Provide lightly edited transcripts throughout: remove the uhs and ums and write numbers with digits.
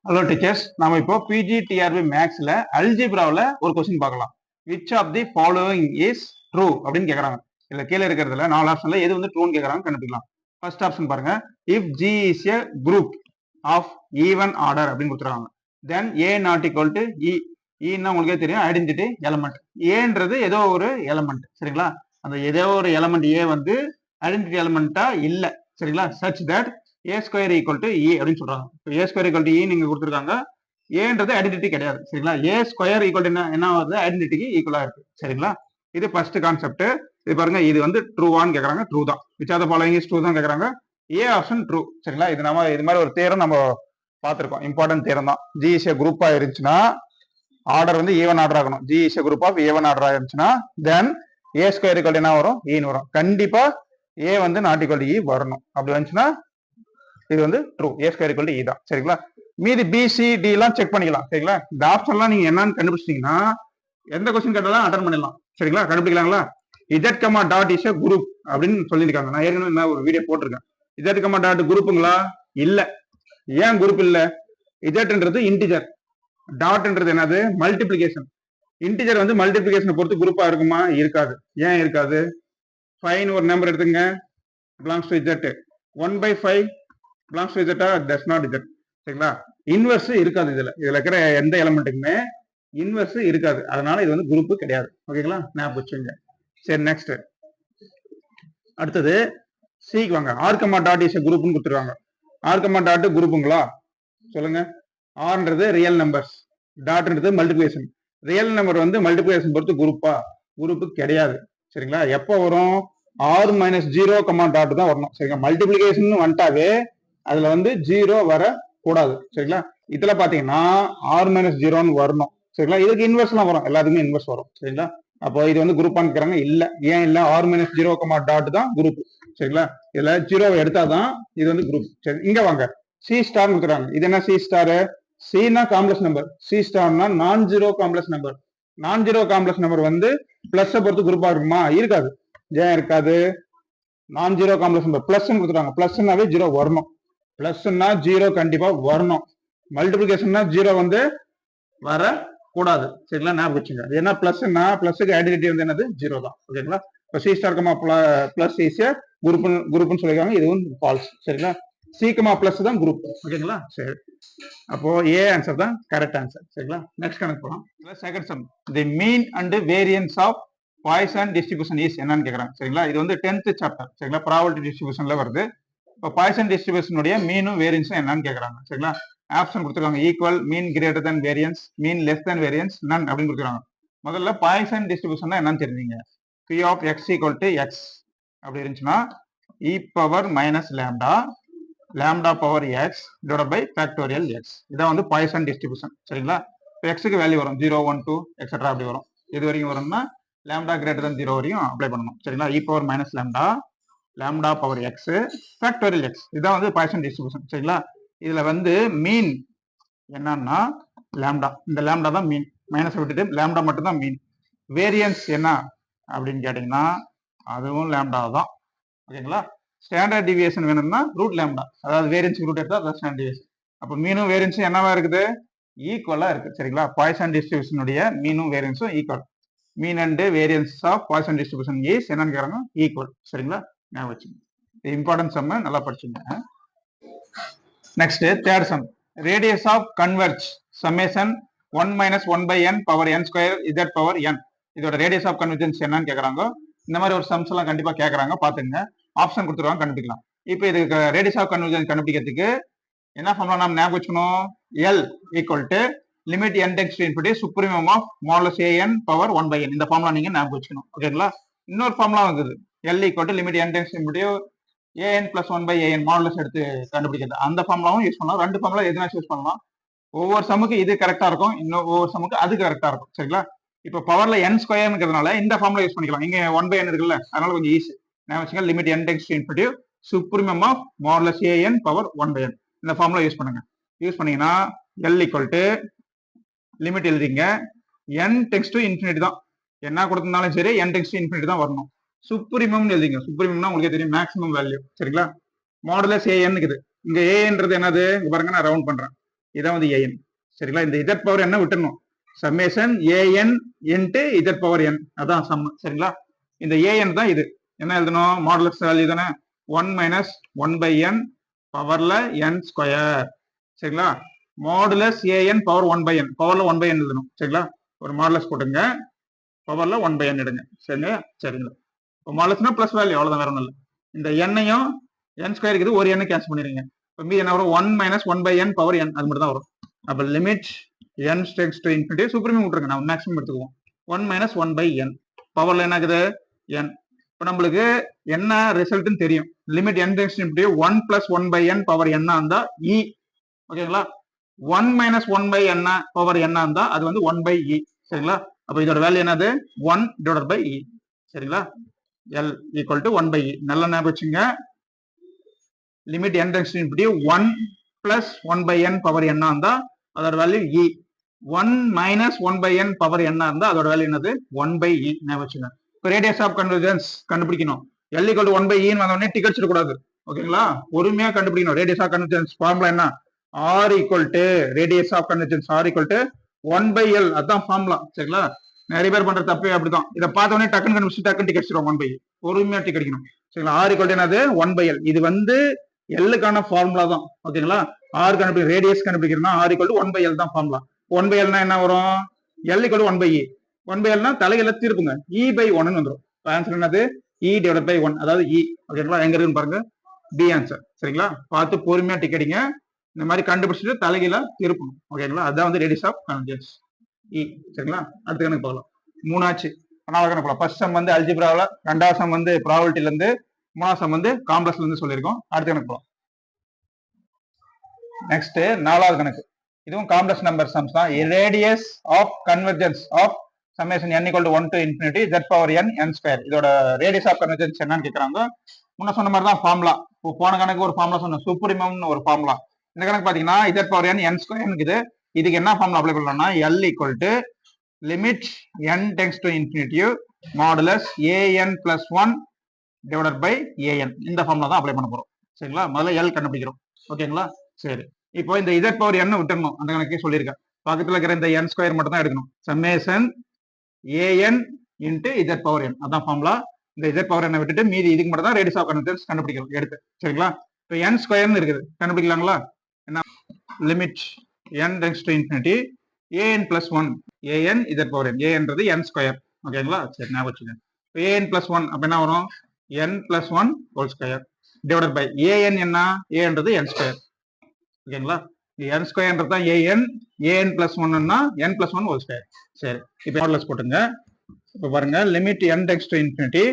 Hello teachers, நாம இப்போ PGTRB மேக்ஸ்ல அல்ஜிப்ராவில் ஒரு கொஸ்டின் பார்க்கலாம். Which of the following is true அப்படின்னு கேட்கறாங்க. இல்ல கீழே இருக்கிறதுல 4 ஆப்ஷன்ல எது வந்து ட்ரூன்னு கேட்கறாங்க கண்டுபிடிக்கலாம். ஃபர்ஸ்ட் ஆப்ஷன் பாருங்க, if G is a group of even order அப்படின்னு கொடுத்துருக்காங்க. Then a not equal to e. இன்னா உங்களுக்கே தெரியும், ஐடென்டிட்டி எலமெண்ட். ஏன்றது ஏதோ ஒரு எலமெண்ட், சரிங்களா? அந்த ஏதோ ஒரு எலமெண்ட் ஏ வந்து ஐடென்டிட்டி எலமெண்டா இல்ல, சரிங்களா? Such that A square equal to E அப்படின்னு சொல்றாங்க. A square equal to E நீங்க கொடுத்துருக்காங்க. ஏன்றது ஐடென்டிட்டி கிடையாது, சரிங்களா? ஏ ஸ்கொயர் ஈக்குவல் டு என்ன வருது, ஐடென்டிட்டிக்கு ஈக்குவலா இருக்கு, சரிங்களா? இது ஃபர்ஸ்ட் கான்செப்ட். இது பாருங்க, இது வந்து ட்ரூவான்னு கேக்குறாங்க. ட்ரூ தான். Which are the following is true தான் கேக்குறாங்க. ஏ ஆப்ஷன் ட்ரூ, சரிங்களா? இது நம்ம இது மாதிரி ஒரு தேரம் நம்ம பார்த்திருக்கோம். இம்பார்ட்டன்ட் தேரம் தான். ஜி இஸ் ஏ குரூப்பா இருந்துச்சுன்னா ஆர்டர் வந்து ஈவன் ஆர்டர் ஆகணும். G is a group of even order இருந்துச்சுன்னா தென் ஏ ஸ்கொயர் ஈக்குவல் என்ன வரும், ஈன்னு வரும். கண்டிப்பா ஏ வந்து நாட் ஈக்குவல் டு இ வரணும். அப்படி வந்துச்சுன்னா இது வந்து true. A square equal to E தான், சரிங்களா? மீதி பி சி டி எல்லாம் செக் பண்ணிக்கலாம், சரிங்களா? இந்த ஆப்ஷன்லாம் நீங்க என்னன்னு கண்டுபிடிச்சிட்டீங்கன்னா எந்த கொஸ்டின் கேட்டாலும் அட்டன் பண்ணிடலாம், சரிங்களா? கண்டுபிடிக்கலாங்களா? Z comma dot is a group அப்படின்னு சொல்லியிருக்காங்க. நான் ஏற்கனவே ஒரு வீடியோ போட்டிருக்கேன். இஜட் கமா டாட் குரூப்புங்களா? இல்ல. ஏன் குரூப் இல்ல? இஜட்ன்றது இன்டிஜர், டாட்ன்றது என்னது, மல்டிபிளிகேஷன். இன்டிஜர் வந்து மல்டிபிளிகேஷனை பொறுத்து குரூப்பா இருக்குமா? இருக்காது. ஏன் இருக்காது? 5 ஒரு நம்பர் எடுத்துங்க, belongs to Z. 1/5 belongs to இஜட்டா? டஸ் நாட் இஜட், சரிங்களா? இன்வெர்ஸ் இருக்காது. இதுல இருக்கிற எந்த எலமெண்ட்டுக்குமே இன்வெர்ஸ் இருக்காது. அதனால இது வந்து குரூப் கிடையாது, ஓகேங்களா? ஞாபகம் வச்சுங்க. சரி, நெக்ஸ்ட் அடுத்தது சிக்கு வாங்க. ஆர்கமா டாட் இஸ் குரூப்னு கொடுத்துருவாங்க. ஆர்கமா டாட் குரூப்புங்களா? சொல்லுங்க. ஆர்ன்றது ரியல் நம்பர்ஸ், டாட்ன்றது மல்டிபிளிகேஷன். ரியல் நம்பர் வந்து மல்டிபிளிகேஷன் பொறுத்து குரூப்பா? குரூப் கிடையாது, சரிங்களா? எப்போ வரும்? ஆர் மைனஸ் 0 டாட் தான் வரணும், சரிங்களா? மல்டிபிளிகேஷன் வந்துட்டாவே அதுல வந்து 0 வர கூடாது, சரிங்களா? இதுல பாத்தீங்கன்னா ஆர் மைனஸ் 0 வரணும், சரிங்களா? இதுக்கு இன்வெர்ஸ்லாம் வரும், எல்லாத்துக்குமே இன்வெர்ஸ் வரும், சரிங்களா? அப்போ இது வந்து குரூப்பான்னு கேக்குறாங்க. இல்ல. ஏன் இல்ல? ஆர் மைனஸ் 0 டாட் தான் குரூப், சரிங்களா? இதுல 0 எடுத்தாதான் இது வந்து குரூப். சரி, இங்க வாங்க. சி ஸ்டார் கொடுக்குறாங்க. இது என்ன சி ஸ்டார்? சினா காம்ப்ளெக்ஸ் நம்பர், சி ஸ்டார்னா non zero complex number. Non zero complex number வந்து பிளஸ் பொறுத்து குரூப்பா இருக்குமா? இருக்காது. ஏன் இருக்காது? நான் ஜீரோ காம்ப்ளெக்ஸ் நம்பர் பிளஸ் கொடுத்துருக்காங்க. பிளஸ்னாவே 0 வரணும். பிளஸ்னா 0 கண்டிப்பா வரணும். மல்டிபிளிகேஷன்னா 0 வந்து வர கூடாது, சரிங்களா? ஞாபகம் வச்சுங்க. ஏன்னா பிளஸ்னா பிளஸுக்கு ஐடென்டிட்டி வந்து என்னது, 0 தான், ஓகேங்களா? இப்போ C star comma plus is குரூப்னு சொல்லிருக்காங்க. இது வந்து ஃபால்ஸ், சரிங்களா? சி கமா பிளஸ் தான் குரூப், ஓகேங்களா? சரி, அப்போ ஏ ஆன்சர் தான் கரெக்ட் ஆன்சர், சரிங்களா? நெக்ஸ்ட் கணக்கு போலாம். Second sum, the mean and variance of Poisson distribution is என்னன்னு கேக்குறாங்க, சரிங்களா? இது வந்து 10th சாப்டர், சரிங்களா? ப்ராபபிலிட்டி டிஸ்ட்ரிபியூஷன்ல வருது. இப்போ பாய்சன் டிஸ்ட்ரிபியூஷனுடைய மீனும் வேரியன்ஸும் என்னன்னு கேக்குறாங்க, சரிங்களா? ஆப்ஷன் கொடுத்துருக்காங்க. Equal, mean greater than variance, mean less than variance, none அப்படின்னு கொடுத்துருக்காங்க. முதல்ல பாய்சன் டிஸ்ட்ரிபியூஷன் என்னன்னு தெரிஞ்சீங்க. P of X equal to X அப்படி இருந்துச்சுன்னா E power minus lambda, lambda power X divide by factorial X. இதான் வந்து பாய்சன் டிஸ்ட்ரிபியூஷன், சரிங்களா? இப்போ எக்ஸுக்கு வேல்யூ வரும் 0, 1, 2 எக்ஸெட்ரா அப்படி வரும். இது வரைக்கும் வரும்னா லேம்டா கிரேட்டர் தன் 0 வரையும் அப்ளை பண்ணணும், சரிங்களா? E power minus lambda, lambda power X, factorial X. இதான் வந்து பாய்சன் டிஸ்ட்ரிபியூஷன், சரிங்களா? இதுல வந்து மீன் என்னன்னா லேம்டா. இந்த லேம்டா தான் மீன். மைனஸ் விட்டுட்டு லேம்டா மட்டும் தான் மீன். வேரியன்ஸ் என்ன அப்படின்னு கேட்டீங்கன்னா அதுவும் லேம்டா தான், ஓகேங்களா? ஸ்டாண்டர்ட் டிவியேஷன் வேணும்னா ரூட் லேம்டா, அதாவது வேரியன்ஸ் ரூட் எடுத்தா அதான் ஸ்டாண்டர்ட் டிவியேஷன். அப்போ மீனும் வேரியன்ஸும் என்னவா இருக்குது, ஈக்குவலா இருக்கு, சரிங்களா? பாய்சன் டிஸ்ட்ரிபியூஷனுடைய மீனும் வேரியன்ஸும் equal. Mean and variance of Poisson distribution is என்னன்னு கேக்குறாங்க, ஈக்குவல், சரிங்களா? ஞாபகம் வச்சுங்க. இம்பார்ட்டன்ட் சம் நல்லா படிச்சுங்க. Next third sum, radius of converge summation 1 minus 1/n power n square z power n. இதோட ரேடியஸ் ஆஃப் கன்வெர்ஜென்ஸ் என்னன்னு கேக்குறாங்க. இந்த மாதிரி ஒரு சம்ஸ் எல்லாம் கண்டிப்பா கேக்குறாங்க, பாத்துங்க. ஆப்ஷன் கொடுத்துருவாங்க, கண்டுபிடிக்கலாம். இப்போ இதுக்கு ரேடியஸ் ஆஃப் கன்வெர்ஜென்ஸ் கண்டுபிடிக்கிறதுக்கு என்ன ஃபார்முலா நம்ம ஞாபகம் வச்சுக்கணும். L equal to limit n tends to infinity supremum of modulus an power 1/n. இந்த ஃபார்முலா நீங்க ஞாபகம் வச்சுக்கணும், ஓகேங்களா? இன்னொரு ஃபார்முலா இருக்குது. L equal to limit n tends to infinity an plus 1/an modulus எடுத்து கண்டுபிடிக்கிறது. அந்த ஃபார்முலாவும் யூஸ் பண்ணலாம். ரெண்டு ஃபார்முலா எதுனா யூஸ் பண்ணலாம். ஒவ்வொரு சமுக்கு இது கரெக்டா இருக்கும், இன்னும் ஒவ்வொரு சமுக்கு அது கரெக்டா இருக்கும், சரிங்களா? இப்போ பவர்ல n ஸ்கொயர்ங்கிறதுனால இந்த ஃபார்முலா யூஸ் பண்ணிக்கலாம். இங்க 1/n இருக்குல்ல, அதனால கொஞ்சம் ஈஸி. நான் வச்சுக்க limit n tends to infinity supremum of modulus an power 1/n. இந்த ஃபார்முலா யூஸ் பண்ணுங்க. யூஸ் பண்ணீங்கன்னா எல் ஈக்குவல் டு லிமிட் எழுதிங்க. n டெக்ஸ் டு இன்ஃபினிட்டி தான், என்ன கொடுத்திருந்தாலும் சரி n டெக்ஸ் டு இன்ஃபினிட்டி தான் வரணும். சுப்ரீமம் எழுதிங்க. சுப்ரீமம்னா உங்களுக்கு தெரியும் மேக்ஸிமம் வேல்யூ, சரிங்களா? மாடுலஸ் an இருக்குது. இங்க ஏன்றது என்னது, இங்க பாருங்க, நான் ரவுண்ட் பண்றேன். இதான் வந்து ஏஎன். சரிங்களா? இந்த இசட் பவர் என்ன விட்டுறணும், summation A N into Z power N, அதான் சம். சரிங்களா? இந்த ஏஎன் தான் இது. என்ன எழுதணும், மாடுலஸ் வேல்யூ தானே, 1 மைனஸ் 1 பை என் பவர்ல என் ஸ்கொயர். சரிங்களா? Modulus a n power 1 by n, பவர்ல 1 பை என் எழுதணும். சரிங்களா? ஒரு மாடுலஸ் போட்டுங்க, பவர்ல 1 பை என் எடுங்க. சரிங்க? சரிங்களா? இப்போ மாடுலஸ்னா பிளஸ் வேல்யூ, அவ்வளவுதான், வேற ஒன்றும் இல்லை. இந்த எண்ணையும் என் ஸ்கொயர் இருக்குது, ஒரு எண்ணை கேன்சல் பண்ணிடுங்க. இப்போ மீதி என்ன வரும், 1 minus 1 by n power n, அது மட்டும் தான் வரும். அப்போ limit n tends to infinity, supremum விட்டுருங்க, நான் மேக்ஸிமம் எடுத்துக்குவோம். 1 மைனஸ் 1 பை என் பவர்ல என்ன ஆகுது, என். இப்போ நம்மளுக்கு என்ன ரிசல்ட்னு தெரியும், limit n tends to infinity 1 plus 1 by n power என்ன இருந்தா இ. ஓகேங்களா? 1 மைனஸ் 1 பை என்ன பவர் என்ன இருந்தா அது வந்து 1 பை இ. சரிங்களா? அப்போ இதோட வேல்யூ என்னது, 1 டிவைடட் பை இ. சரிங்களா? L equal to 1 by e. நல்ல ஞாபகம் வச்சுங்க, limit n tends to infinity 1 plus 1 by n power என்ன இருந்தா அதோட value e. 1 minus 1 by n power என்ன இருந்தா அதோட வேல்யூ என்னது, 1 பை இ. ஞாபகம் வச்சுங்க. இப்போ ரேடியஸ் ஆஃப் கன்வர்ஜென்ஸ் கண்டுபிடிக்கணும். எல் ஈக்குவல் டு 1 பை இன்னு வந்தோடனே டிக் அடிச்சிடக்கூடாது. ஓகேங்களா? பொறுமையா கண்டுபிடிக்கணும். ரேடியஸ் ஆஃப் கன்வர்ஜென்ஸ் ஃபார்முலா என்ன, R equal to radius of convergence R equal to 1 by L, அதான் ஃபார்முலா. சரிங்களா? நிறைய பேர் பண்ற தப்பே அப்படிதான். இதை பார்த்த உடனே டக்குன்னு கண்டுபிடிச்சு டக்குன்னு டிக் அடிச்சிடும் 1 பை. பொறுமையா டிக் அடிக்கணும். சரிங்களா? ஆர் ஈக்குவல் டு என்னது, 1 பை எல். இது வந்து எல்லுக்கான ஃபார்முலா தான். ஓகேங்களா? ஆர் கண்டுபிடி ரேடியஸ் கண்டுபிடிக்கிறதுனா r equal to 1 by l தான் ஃபார்முலா. 1 பை எல்னா என்ன வரும், l equal to 1 by e. 1 by எல்னா தலையில திருப்புங்க, இ பை 1 வந்துடும். ஆன்சர் என்னது, இ டிவைட் பை 1, அதாவது இ. ஓகேங்களா? எங்க இருக்குன்னு பாருங்க, பி ஆன்சர். சரிங்களா? பார்த்து பொறுமையா டிக் அடிங்க. இந்த மாதிரி கண்டுபிடிச்சிட்டு தலைகீழ திருப்பணும். ஓகேங்களா? அதான் வந்து ரேடியஸ் ஆஃப் கன்வர்ஜென்ஸ் இ. சரிங்களா? அடுத்த கணக்கு பார்க்கலாம். 3 ஆச்சு. நாலாவது கணக்கு பார்க்கலாம். ஃபர்ஸ்ட் சம் வந்து அல்ஜிப்ராவில், ரெண்டாவது சம் வந்து ப்ராபபிலிட்டில இருந்து, மூணாவது சம் வந்து காம்ப்ளெக்ஸ்ல இருந்து சொல்லியிருக்கோம். அடுத்த கணக்கு பார்க்கலாம். நெக்ஸ்ட் 4வது கணக்கு. இதுவும் காம்ப்ளெக்ஸ் நம்பர் சம்ஸ் தான். Radius of convergence of summation n equal to 1 to infinity z power n n square. இதோட ரேடியஸ் ஆஃப் கன்வர்ஜென்ஸ் என்னன்னு கேட்கறாங்க. முன்ன சொன்ன மாதிரி தான் ஃபார்முலா. இப்போ போன கணக்கு ஒரு ஃபார்முலா சொன்னோம், சூப்பரிமம்னு ஒரு ஃபார்முலா. இந்த கணக்கு பாத்தீங்கன்னா z power n n square இருக்குது. இதுக்கு என்ன ஃபார்முலா அப்ளை பண்ணலாம்னா l equal to limit n tends to infinity modulus an plus 1 divided by an. இந்த ஃபார்முலா தான் அப்ளை பண்ண போறோம். சரிங்களா? முதல்ல l கண்டுபிடிக்கிறோம். ஓகேங்களா? சரி, இப்போ இந்த z பவர் n விட்டுறணும், அந்த கணக்கே சொல்லியிருக்கேன். பக்கத்துல இருக்கிற இந்த n ஸ்கொயர் மட்டும் தான் எடுக்கணும். Summation an into z power n, அதான் ஃபார்முலா. இந்த z பவர் n விட்டுட்டு மீதி இதுக்கு மட்டும் தான் ரேடியஸ் ஆஃப் கன்வர்ஜென்ஸ் கண்டுபிடிக்கிறோம் எடுத்து. சரிங்களா? இப்போ n ஸ்கொயர்னு இருக்குது, கண்டுபிடிக்கலாங்களா? என்ன, limit n tends to infinity an plus 1 an z power n. ஏன்றது n ஸ்கொயர். ஓகேங்களா? சரி, ஞாபகம் வச்சுக்கோங்க. இப்போ an பிளஸ் 1 அப்ப என்ன வரும், n plus 1 whole square divided by an. என்ன, ஏன்றது n ஸ்கொயர். ஓகேங்களா? n ஸ்கொயர்ன்றது தான் an பிளஸ் 1ன்னா n பிளஸ் 1 ஹோல் ஸ்கொயர். சரி, இப்போ மாடுலஸ் போட்டுங்க. இப்போ பாருங்க, limit n tends to infinity,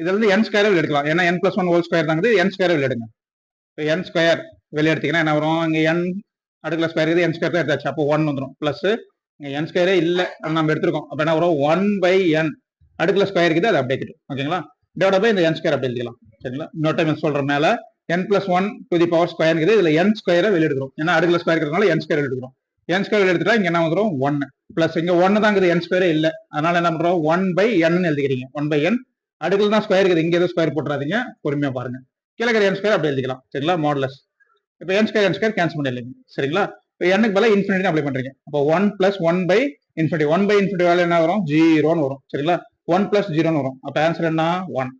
இதுல இருந்து n ஸ்கொயர் வெளிய எடுக்கலாம். ஏன்னா n பிளஸ் 1 ஹோல் ஸ்கொயர் தாங்க, n ஸ்கொயர் வெளிய எடுங்க. இப்போ n ஸ்கொயர் வெளிய எடுத்தீங்கன்னா என்ன வரும், இங்க n அடுக்கல ஸ்கொயர் இருக்குது, n ஸ்கொயர் தான் எடுத்தாச்சு, அப்போ 1 வந்துடும். பிளஸ் இங்க n ஸ்கொயரே இல்லை, நம்ம எடுத்துருக்கோம். அப்போ என்ன வரும், 1 பை n அடுக்கல ஸ்கொயர் இருக்குது, அது அப்படியே கிட்டும். ஓகேங்களா? டிவைட் பை இந்த n ஸ்கொயர் அப்படி எழுதிக்கலாம். சரிங்களா? இன்னொரு டைம் சொல்ற மேல n plus 1 to the power square இருக்குது, இதுல n ஸ்கொயரை வெளிய எடுக்கிறோம். ஏன்னா அடுக்கல ஸ்கொயர் இருக்கிறதுனால n ஸ்கொயர் எடுக்கிறோம். n ஸ்கொயர் வெளிய எடுத்துட்டா இங்க என்ன வந்துடும், 1 பிளஸ் இங்க 1 தான் இருக்குது, n ஸ்கொயரே இல்லை, அதனால என்ன பண்றோம், 1 பை n எழுதிக்கிறீங்க. 1 பை n அடுக்கல தான் ஸ்கொயர் இருக்குது, இங்க எதுவும் ஸ்கொயர் போட்டுறாதீங்க, பொறுமையா பாருங்க. கீழே இருக்கிற n ஸ்கொயர் அப்படி எழுதிக்கலாம். சரிங்களா? மாடுலஸ். இப்போ n ஸ்கொயர் கேன்சல் பண்ணிடலாம். சரிங்களா? இப்போ n பதிலா இன்ஃபினிட்டி அப்ளை பண்றீங்க. அப்போ 1 plus 1 by infinity. 1 by infinity value என்ன வரும், 0ன்னு வரும். சரிங்களா? 1 பிளஸ் 0ன்னு வரும். அப்போ ஆன்சர் என்ன, 1.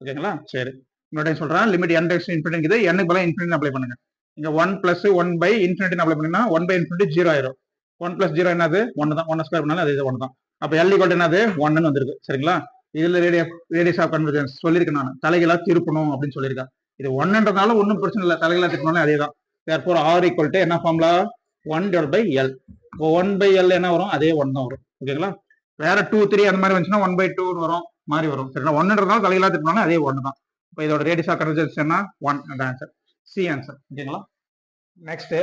ஓகேங்களா? சரி, இன்னொரு டைம் சொல்றேன். லிமிட் n டெக்ஸ் இன்ஃபினிட்டி இருக்குது, n பதிலா இன்ஃபினிட்டி அப்ளை பண்ணுங்க. இங்க 1 பிளஸ் 1 பை இன்ஃபினிட்டி அப்ளை பண்ணீங்கன்னா 1 பை இன்ஃபினிட்டி 0 ஆயிரும். 1 பிளஸ் 0 என்னது, 1 தான். 1 ஸ்கொயர் பண்ணாலும் அது 1 தான். அப்போ l ஈக்குவல் என்னது, 1ன்னு வந்திருக்கு. சரிங்களா? இதுல ரேடியஸ் ஆஃப் கன்வர்ஜென்ஸ் சொல்லியிருக்கேன் நான், தலைகளா திருப்பணும் அப்படின்னு சொல்லியிருக்கேன். இது 1ன்றதால ஒன்றும் பிரச்சனை இல்லை, தலைகளா திருப்பணும் அதே தான். therefore r equal to என்ன ஃபார்முலா, 1 divided by l. இப்போ 1 by l என்ன வரும், அதே 1 தான் வரும். ஓகேங்களா? வேற 2 3 அந்த மாதிரி வந்துச்சுன்னா 1 by 2 வரும், மாதிரி வரும். சரிங்களா? 1ன்றதால தலைகளா திருப்பினாலும் அதே 1 தான். இப்போ இதோட ரேடியஸ் ஆஃப் கன்வர்ஜென்ஸ் என்ன, 1. அந்த ஆன்சர் சி ஆன்சர். ஓகேங்களா? Next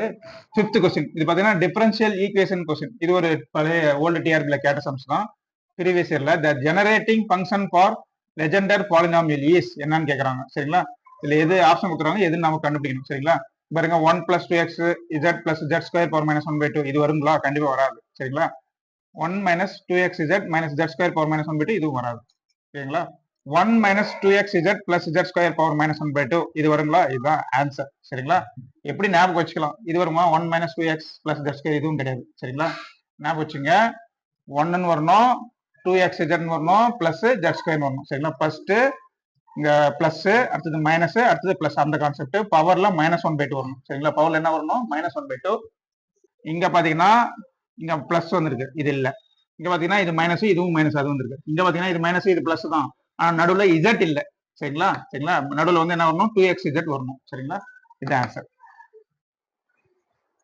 5th question. இது பாத்தீங்கன்னா டிஃபரன்ஷியல் ஈக்குவேஷன் கொஸ்டின். இது ஒரு பழைய ஓல்டு டிஆர்பில கேட்ட சம்ஸ் தான். ப்ரீவியஸ் இயர்ல the generating function for Legendre polynomial is என்னன்னு கேக்குறாங்க. சரிங்களா? இதுல எது ஆப்ஷன் கொடுக்குறாங்க, எதுன்னு நம்ம கண்டுபிடிக்கணும். சரிங்களா? பாருங்க, 1 plus 2x z plus z square power minus 1 by 2 இது வருங்களா, கண்டிப்பா வராது. சரிங்களா? 1 minus 2x z minus z square power minus 1 by 2 இதுவும் வராது. சரிங்களா? 1 minus 2xz plus z square power minus 1/2 இது வருங்களா? இதுதான் ஆன்சர். சரிங்களா? எப்படி ஞாபகம் வச்சுக்கலாம்? இது வருமா? 1 minus 2x plus z square இதுவும் கிடையாது. சரிங்களா? ஞாபகம் வச்சுங்க. 1 வரணும், 2xz வரணும், பிளஸ் z ஸ்கொயர் வரணும். சரிங்களா? ஃபர்ஸ்ட் இங்க பிளஸ், அடுத்தது மைனஸ், அடுத்தது பிளஸ், அந்த கான்செப்ட். பவர்ல மைனஸ் 1/2 வரணும். சரிங்களா? பவர்ல என்ன வரணும்? மைனஸ் 1/2. இங்க பாத்தீங்கன்னா இங்க பிளஸ் வந்திருக்கு, இது இல்ல. இங்க பாத்தீங்கன்னா இது மைனஸ், இதுவும் மைனஸ், அது வந்திருக்கு. இங்க பாத்தீங்கன்னா இது மைனஸ், இது பிளஸ் தான். ஆனா நடுவுல இசட் இல்ல. சரிங்களா? சரிங்களா? நடுவுல வந்து என்ன வரணும்? 2xz வரணும். சரிங்களா? இது ஆன்சர்.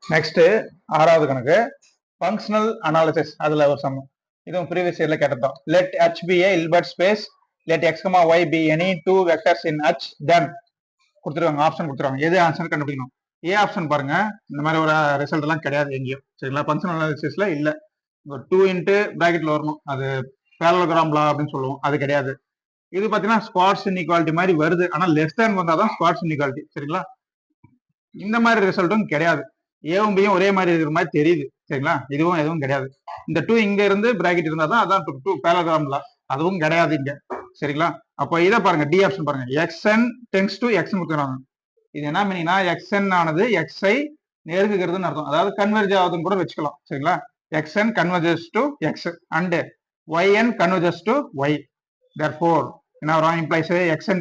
நெக்ஸ்ட் 6வது கணக்கு ஃபங்க்ஷனல் அனாலிசிஸ். அதுல ஒரு சம், இதுவும் ப்ரீவியஸ் இயர்ல கேட்டதுதான். Let h be a Hilbert space, let x, y be any two vectors in h, then கொடுத்துருவாங்க, ஆப்ஷன் கொடுத்துருவாங்க. எது ஆன்சர் கண்டுபிடிக்கணும். ஏ ஆப்ஷன் பாருங்க. இந்த மாதிரி ஒரு ரிசல்ட் எல்லாம் கிடையாது எங்கேயும். சரிங்களா? ஃபங்க்ஷனல் அனாலிசிஸ்ல இல்ல. 2 இன்ட்டு பிராக்கெட்ல வரணும், அது பேரலோகிராம் லா அப்படின்னு சொல்லுவோம், அது கிடையாது. இது பாத்தீங்கன்னா ஸ்குவாட்ஸ் இன்இக்வாலிட்டி மாதிரி வருது, ஆனா லெஸ் தேன் வந்தாதான் ஸ்குவாட்ஸ் இன்இக்வாலிட்டி. சரிங்களா? இந்த மாதிரி ரிசல்ட்டும் கிடையாது. ஏவும் பியும் ஒரே மாதிரி இருக்கிற மாதிரி தெரியுது. சரிங்களா? இதுவும் எதுவும் கிடையாது. இந்த 2 இங்க இருந்து பிராக்கெட் இருந்தா தான் அதான் 2 பேரலோகிராம் லா, அதுவும் கிடையாது இங்க. சரிங்களா? அப்போ இதை பாருங்க, டி ஆப்ஷன் பாருங்க. xn டென்ஸ் டு x கொடுக்குறாங்க. இது என்ன மீனிங்னா xn ஆனது x ஐ நெருங்குகிறதுன்னு அர்த்தம். அதாவது கன்வெர்ஜ் ஆகுதுன்னு கூட வச்சுக்கலாம். சரிங்களா? xn converges to x and yn converges to y. Therefore என்ன வரும்? implies xn,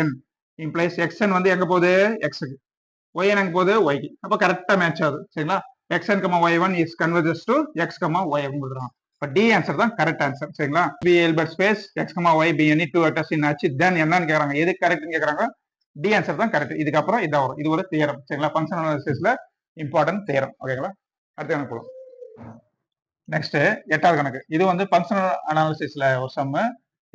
yn implies xn வந்து எங்க போகுது? x க்கு. yn எங்க போகுது? y க்கு. அப்ப கரெக்டா மேட்ச் ஆகுது. சரிங்களா? xn, y1 is converges to x, y கொடுக்குறாங்க. இப்ப டி ஆன்சர் தான் கரெக்ட் ஆன்சர். சரிங்களா? B Hilbert space x, y be any two vectors in h, then என்னன்னு கேக்குறாங்க. எது கரெக்ட்னு கேக்குறாங்க. டி ஆன்சர் தான் கரெக்ட். இதுக்கப்புறம் இதான் வரும். இது ஒரு தியரம். சரிங்களா? ஃபங்க்ஷனல் அனாலிசிஸ்ல இம்பார்ட்டன்ட் தியரம். ஓகேங்களா? அடுத்த கணக்கு போலாம். நெக்ஸ்ட் 8வது கணக்கு. இது வந்து ஃபங்க்ஷனல் அனாலிசிஸ்ல ஒரு சம்.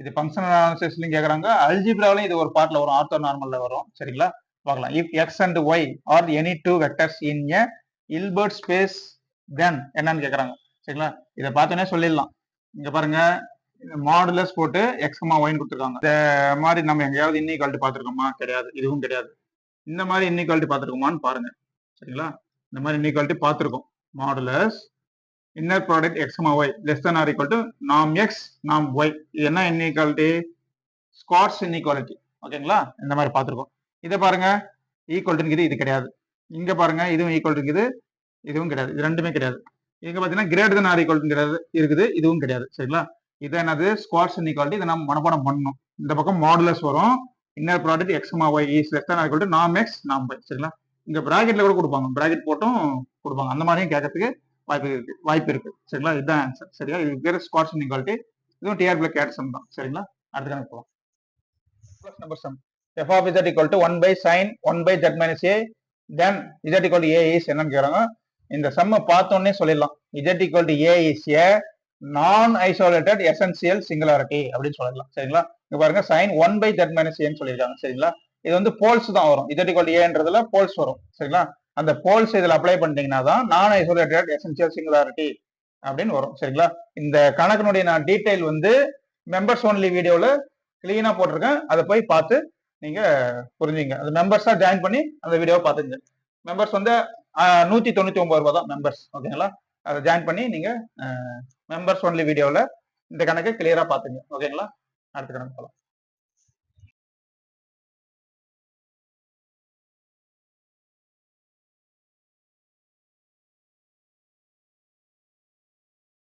இது ஃபங்க்ஷனல் அனாலிசிஸ்லயும் கேக்குறாங்க, அல்ஜிப்ராவிலும் இது ஒரு பார்ட்ல வரும், ஆர்த்தோ நார்மல்ல வரும். சரிங்களா? பார்க்கலாம். If x and y are any two vectors in a Hilbert space, then என்னன்னு கேக்குறாங்க. சரிங்களா? இதை பார்த்தோன்னே சொல்லிடலாம். இங்க பாருங்க, மாடுலஸ் போட்டு எக்ஸ், ஒய்னு கொடுத்துருக்காங்க. இந்த மாதிரி நம்ம எங்கேயாவது இன்இக்வாலிட்டி பார்த்துருக்கோமா? கிடையாது. இதுவும் கிடையாது. இந்த மாதிரி இன்இக்வாலிட்டி பார்த்துருக்கோமான்னு பாருங்க. சரிங்களா? இந்த மாதிரி இன்இக்வாலிட்டி பார்த்துருக்கோம். Modulus inner product x, y less than or equal to norm x, norm y. இது என்ன இன்இக்வாலிட்டி? Squads inequality. ஓகேங்களா? இந்த மாதிரி பார்த்துருக்கோம். இதை பாருங்க, ஈக்குவல் இருக்குது, இது கிடையாது. இங்க பாருங்க, இதுவும் ஈக்குவல் இருக்குது, இதுவும் கிடையாது. இது ரெண்டுமே கிடையாது. இங்க பாத்தீங்கன்னா கிரேட்டர் than or equal கிடையாது இருக்குது, இதுவும் கிடையாது. சரிங்களா? இது என்னது? Squads inequality. இதை நம்ம மனப்பாடம் பண்ணணும். இந்த பக்கம் மாடுலஸ் வரும், inner product x, y is less than or equal to norm x, norm y. சரிங்களா? இங்க பிராக்கெட்ல கூட கொடுப்பாங்க, பிராக்கெட் போட்டும் கொடுப்பாங்க. அந்த மாதிரியும் கேட்கறதுக்கு வாய்ப்பு இருக்கு. சரிங்களா? இதுதான் ஆன்சர். சரியா? இது பேர் ஸ்குவாட்ஸ் இன்இக்வாலிட்டி. இதுவும் டிஆர்பில கேட்ட சம் தான். சரிங்களா? அடுத்த கணக்கு போலாம். First number sum. f of z equal to 1 by sin 1 by z minus a, then z equal to a is என்னன்னு கேக்குறாங்க. இந்த சம்ம பார்த்தோன்னே சொல்லிடலாம். z equal to a is a நான் ஐசோலேட்டட் எசென்சியல் சிங்குலாரிட்டி அப்படின்னு சொல்லலாம். சரிங்களா? இங்க பாருங்க, sin 1 by z minus a ன்னு சொல்லியிருக்காங்க. சரிங்களா? இது வந்து போல்ஸ் தான் வரும். z equal to a-ன்றதுல போல்ஸ் வரும். சரிங்களா? அந்த போல்ஸ் இதுல அப்ளை பண்ணிட்டீங்கன்னா தான் நான் ஐசோலேட்டட் எசென்சியல் சிங்குலாரிட்டி அப்படின்னு வரும். சரிங்களா? இந்த கணக்கினுடைய நான் டீடைல் வந்து மெம்பர்ஸ் ஒன்லி வீடியோல கிளீனா போட்டிருக்கேன். அதை போய் பார்த்து நீங்க புரிஞ்சுங்க. அது மெம்பர்ஸா ஜாயின் பண்ணி அந்த வீடியோவை பார்த்துங்க. மெம்பர்ஸ் வந்து 199 ரூபாய் தான் மெம்பர்ஸ். ஓகேங்களா? அதை ஜாயின் பண்ணி நீங்க மெம்பர்ஸ் ஒன்லி வீடியோல இந்த கணக்கு கிளியரா பார்த்துங்க. ஓகேங்களா? அடுத்த கணக்கு போகலாம்.